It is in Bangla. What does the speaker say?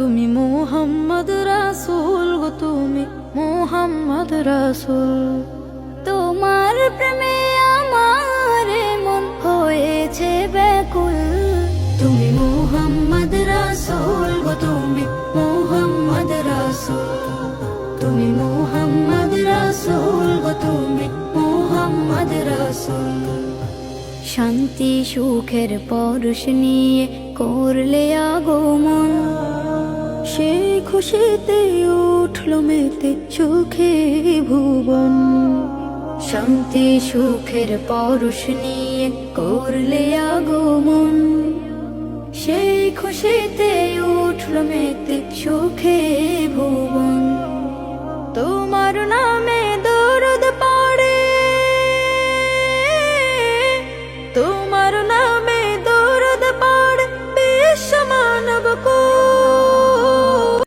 তুমি মুহাম্মদ রাসূল গো, তুমি মুহাম্মদ রাসূল। তোমার প্রেমে আমার মন হয়েছে ব্যাকুল। তুমি মুহাম্মদ রাসূল গো, তুমি মুহাম্মদ রাসূল। তুমি মুহাম্মদ রাসূল গো, তুমি মুহাম্মদ রাসূল। শান্তি সুখের পরশ নিয়ে করলে আগমন, সেই খুশিতে উঠল মেতে সুখে ভুবন। শান্তি সুখের পরশ নিয়ে করলে আগমন, সেই খুশিতে উঠল মেতে সুখে ভুবন। তোমার নামে